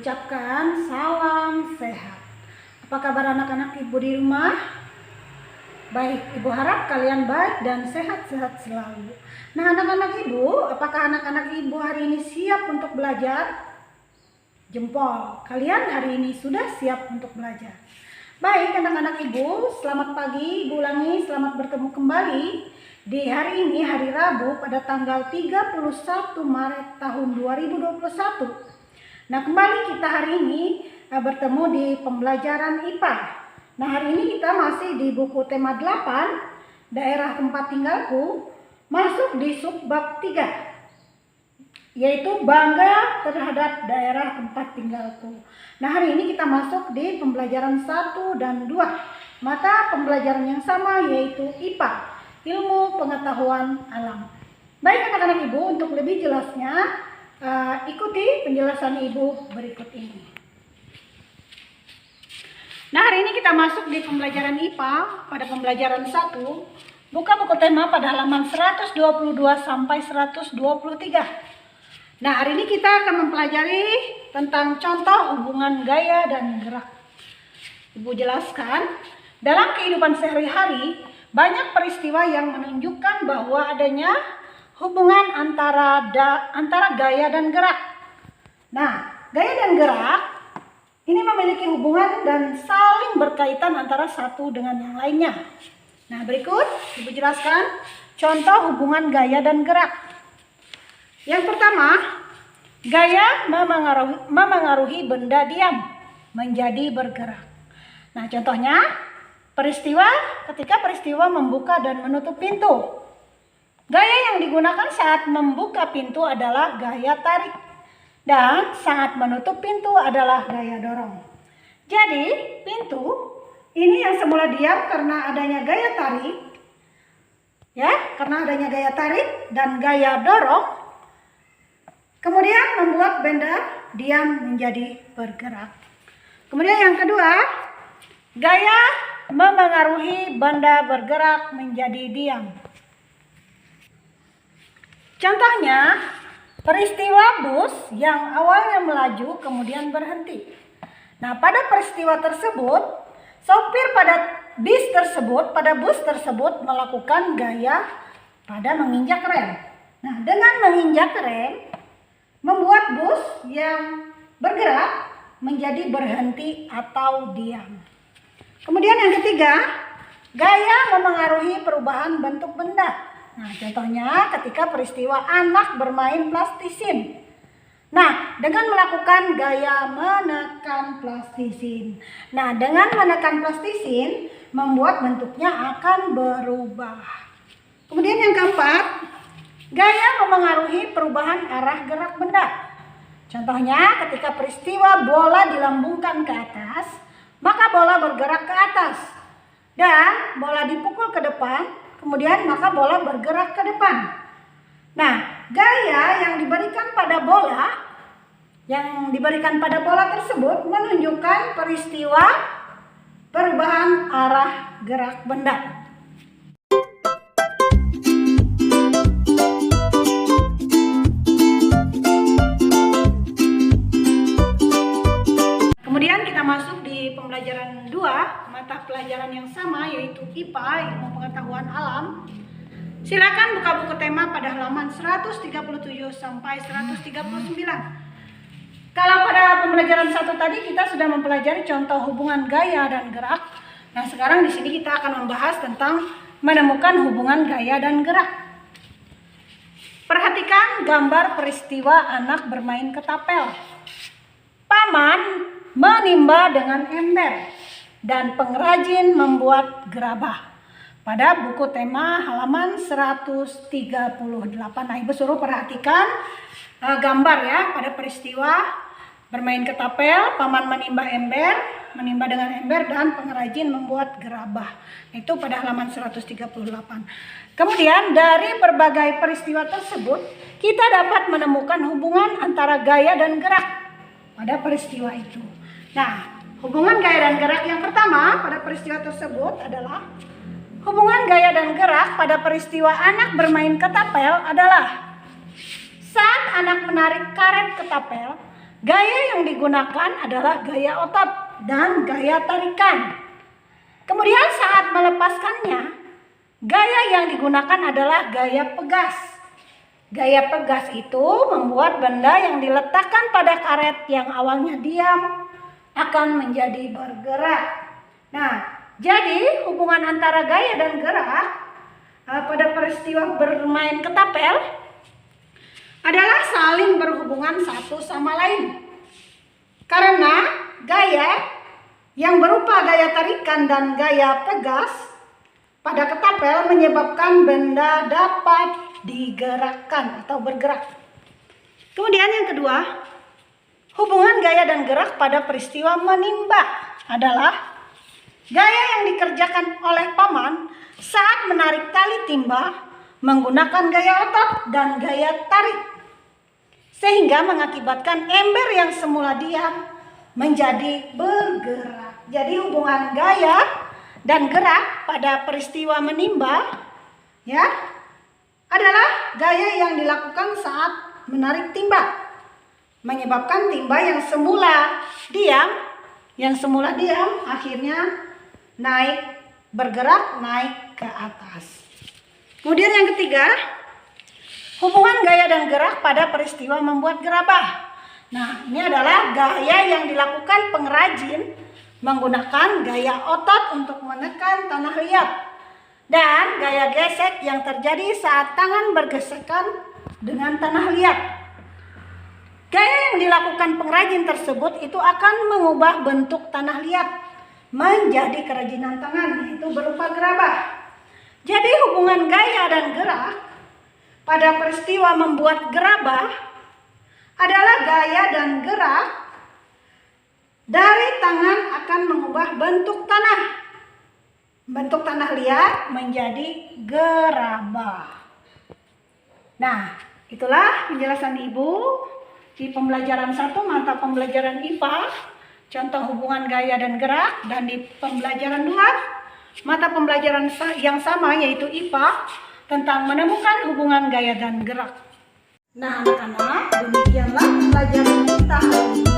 ucapkan salam sehat. Apa kabar anak-anak ibu di rumah? Baik, ibu harap kalian baik dan sehat-sehat selalu. Nah, anak-anak ibu, apakah anak-anak ibu hari ini siap untuk belajar? Jempol, kalian hari ini sudah siap untuk belajar. Baik anak-anak ibu, selamat pagi, ibu ulangi, selamat bertemu kembali di hari ini, hari Rabu pada tanggal 31 Maret tahun 2021. Nah, kembali kita hari ini bertemu di pembelajaran IPA. Nah, hari ini kita masih di buku tema 8, daerah tempat tinggalku, masuk di subbab 3, yaitu bangga terhadap daerah tempat tinggalku. Nah, hari ini kita masuk di pembelajaran 1 dan 2, mata pembelajaran yang sama yaitu IPA, ilmu pengetahuan alam. Baik anak-anak ibu, untuk lebih jelasnya ikuti penjelasan ibu berikut ini. Nah, hari ini kita masuk di pembelajaran IPA pada pembelajaran 1. Buka buku tema pada halaman 122 sampai 123. Nah, hari ini kita akan mempelajari tentang contoh hubungan gaya dan gerak. Ibu jelaskan, dalam kehidupan sehari-hari banyak peristiwa yang menunjukkan bahwa adanya hubungan antara gaya dan gerak. Nah, gaya dan gerak ini memiliki hubungan dan saling berkaitan antara satu dengan yang lainnya. Nah, berikut ibu jelaskan contoh hubungan gaya dan gerak. Yang pertama, gaya memengaruhi benda diam menjadi bergerak. Nah, contohnya ketika peristiwa membuka dan menutup pintu. Gaya yang digunakan saat membuka pintu adalah gaya tarik dan saat menutup pintu adalah gaya dorong. Jadi, pintu ini yang semula diam karena adanya gaya tarik, karena adanya gaya tarik dan gaya dorong, kemudian membuat benda diam menjadi bergerak. Kemudian yang kedua, gaya memengaruhi benda bergerak menjadi diam. Contohnya, peristiwa bus yang awalnya melaju kemudian berhenti. Nah, pada peristiwa tersebut, sopir pada bus tersebut melakukan gaya pada menginjak rem. Nah, dengan menginjak rem, membuat bus yang bergerak menjadi berhenti atau diam. Kemudian yang ketiga, gaya memengaruhi perubahan bentuk benda. Nah, contohnya ketika peristiwa anak bermain plastisin. Nah, dengan melakukan gaya menekan plastisin. Nah, dengan menekan plastisin, membuat bentuknya akan berubah. Kemudian yang keempat, gaya memengaruhi perubahan arah gerak benda. Contohnya ketika peristiwa bola dilambungkan ke atas, maka bola bergerak ke atas. Dan bola dipukul ke depan, kemudian maka bola bergerak ke depan. Nah, gaya yang diberikan pada bola tersebut menunjukkan peristiwa perubahan arah gerak benda. Kemudian kita masuk di pembelajaran 2, mata pelajaran yang sama yaitu IPA, ilmu pengetahuan alam. Silakan buka buku tema pada halaman 137 sampai 139. Kalau pada pembelajaran 1 tadi kita sudah mempelajari contoh hubungan gaya dan gerak. Nah, sekarang di sini kita akan membahas tentang menemukan hubungan gaya dan gerak. Perhatikan gambar peristiwa anak bermain ketapel. Paman menimba dengan ember dan pengrajin membuat gerabah. Pada buku tema halaman 138. Nah, ibu suruh perhatikan gambar ya pada peristiwa bermain ketapel, paman menimba dengan ember dan pengrajin membuat gerabah. Itu pada halaman 138. Kemudian dari berbagai peristiwa tersebut, kita dapat menemukan hubungan antara gaya dan gerak pada peristiwa itu. Nah, hubungan gaya dan gerak yang pertama pada peristiwa tersebut adalah hubungan gaya dan gerak pada peristiwa anak bermain ketapel adalah saat anak menarik karet ketapel, Gaya yang digunakan adalah gaya otot dan gaya tarikan. Kemudian saat melepaskannya, gaya yang digunakan adalah gaya pegas. Gaya pegas itu membuat benda yang diletakkan pada karet yang awalnya diam akan menjadi bergerak. Nah, jadi hubungan antara gaya dan gerak pada peristiwa bermain ketapel adalah saling berhubungan satu sama lain. Karena gaya yang berupa gaya tarikan dan gaya pegas pada ketapel menyebabkan benda dapat digerakkan atau bergerak. Kemudian yang kedua, hubungan gaya dan gerak pada peristiwa menimba adalah gaya yang dikerjakan oleh paman saat menarik tali timba menggunakan gaya otot dan gaya tarik, sehingga mengakibatkan ember yang semula diam menjadi bergerak. Jadi hubungan gaya dan gerak pada peristiwa menimba adalah gaya yang dilakukan saat menarik timba, menyebabkan timba yang semula diam akhirnya bergerak naik ke atas. Kemudian yang ketiga, hubungan gaya dan gerak pada peristiwa membuat gerabah. Nah, ini adalah gaya yang dilakukan pengrajin menggunakan gaya otot untuk menekan tanah liat dan gaya gesek yang terjadi saat tangan bergesekan dengan tanah liat. Gaya yang dilakukan pengrajin tersebut itu akan mengubah bentuk tanah liat menjadi kerajinan tangan, yaitu berupa gerabah. Jadi hubungan gaya dan gerak pada peristiwa membuat gerabah adalah gaya dan gerak dari tangan akan mengubah bentuk tanah liat menjadi gerabah. Nah, itulah penjelasan Ibu di pembelajaran 1 mata pembelajaran IPA, contoh hubungan gaya dan gerak, dan di pembelajaran 2 mata pembelajaran yang sama yaitu IPA tentang menemukan hubungan gaya dan gerak. Nah, anak-anak, demikianlah pembelajaran kita hari ini.